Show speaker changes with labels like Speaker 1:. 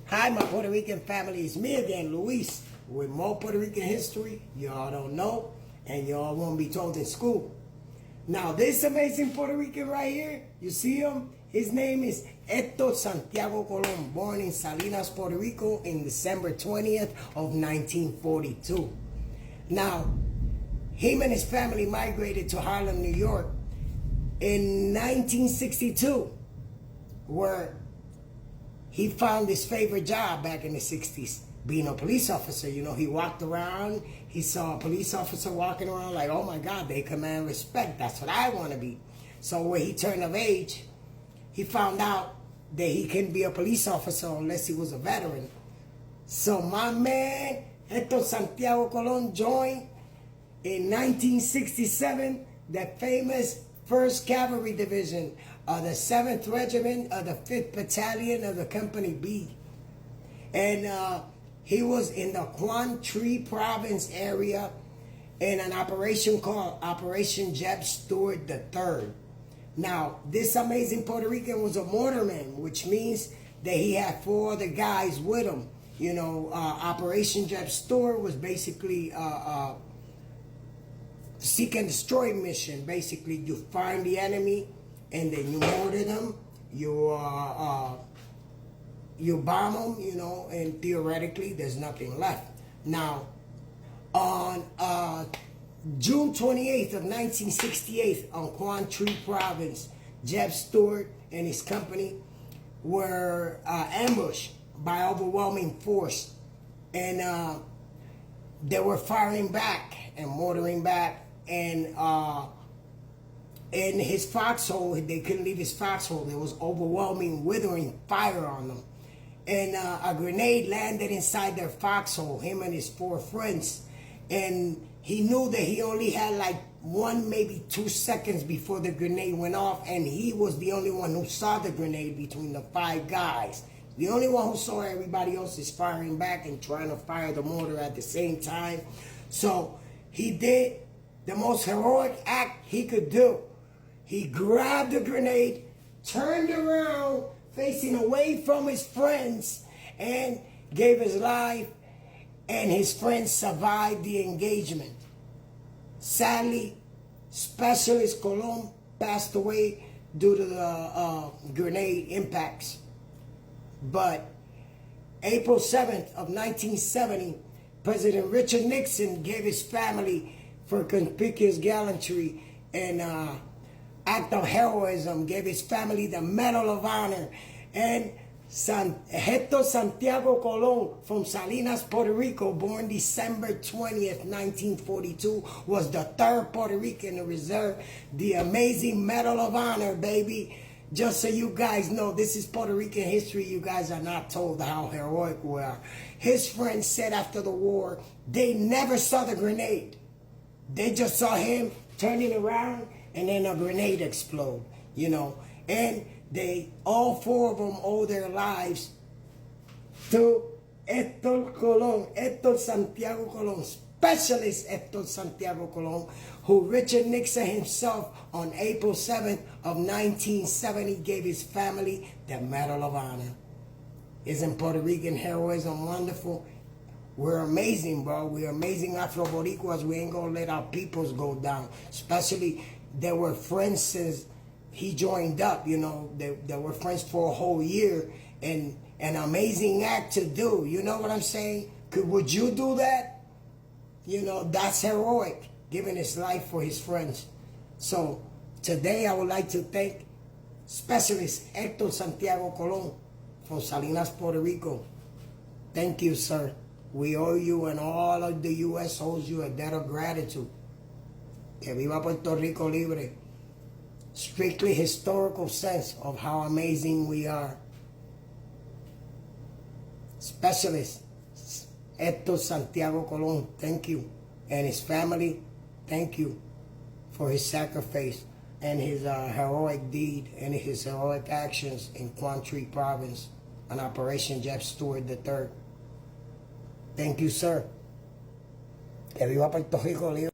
Speaker 1: Hi, my Puerto Rican family. It's me again, Luis, with more Puerto Rican history y'all don't know and y'all won't be told in school. Now, this amazing Puerto Rican right here, you see him? His name is Héctor Santiago Colón, born in Salinas, Puerto Rico in December 20th of 1942. Now, him and his family migrated to Harlem, New York in 1962, where he found his favorite job back in the 60s, being a police officer. You know, he walked around, he saw a police officer walking around like, oh my God, they command respect. That's what I want to be. So when he turned of age, he found out that he couldn't be a police officer unless he was a veteran. So my man, Héctor Santiago Colón, joined in 1967 the famous 1st Cavalry Division of the 7th Regiment of the 5th Battalion of the Company B. And he was in the Quang Tri Province area in an operation called Operation Jeb Stuart III. Now, this amazing Puerto Rican was a mortarman, which means that he had 4 other guys with him. You know, Operation Jeb Stuart was basically seek and destroy mission. Basically, you find the enemy and then you mortar them, you bomb them, you know, and theoretically there's nothing left. Now, on June 28th of 1968, on Quang Tri Province, Jeb Stuart and his company were ambushed by overwhelming force, and they were firing back and mortaring back, and in his foxhole, they couldn't leave his foxhole. There was overwhelming, withering fire on them. And a grenade landed inside their foxhole, him and his 4 friends. And he knew that he only had like 1, maybe 2 seconds before the grenade went off. And he was the only one who saw the grenade between the 5 guys. The only one who saw everybody else is firing back and trying to fire the mortar at the same time. So he did the most heroic act he could do. He grabbed the grenade, turned around, facing away from his friends, and gave his life, and his friends survived the engagement. Sadly, Specialist Colón passed away due to the grenade impacts. But April 7th of 1970, President Richard Nixon gave his family, for conspicuous gallantry and act of heroism, gave his family the Medal of Honor. And Héctor Santiago Colón from Salinas, Puerto Rico, born December 20th, 1942, was the 3rd Puerto Rican to receive the amazing Medal of Honor, baby. Just so you guys know, this is Puerto Rican history. You guys are not told how heroic we are. His friends said after the war, they never saw the grenade. They just saw him turning around and then a grenade explode, you know. And they, all 4 of them, owe their lives to Héctor Colón, Héctor Santiago Colón, Specialist Héctor Santiago Colón, who Richard Nixon himself on April 7th of 1970 gave his family the Medal of Honor. Isn't Puerto Rican heroism wonderful? We're amazing, bro. We're amazing Afro-Boricuas. We ain't gonna let our peoples go down. Especially, they were friends since he joined up, you know. They were friends for a whole year. And an amazing act to do. You know what I'm saying? Would you do that? You know, that's heroic, giving his life for his friends. So, today I would like to thank Specialist Héctor Santiago Colón from Salinas, Puerto Rico. Thank you, sir. We owe you, and all of the U.S. owes you, a debt of gratitude. Que viva Puerto Rico libre. Strictly historical sense of how amazing we are. Specialist Héctor Santiago Colón, thank you. And his family, thank you for his sacrifice and his heroic deed and his heroic actions in Quang Tri Province on Operation Jeb Stuart III. Thank you, sir. Que viva Puerto Rico libre.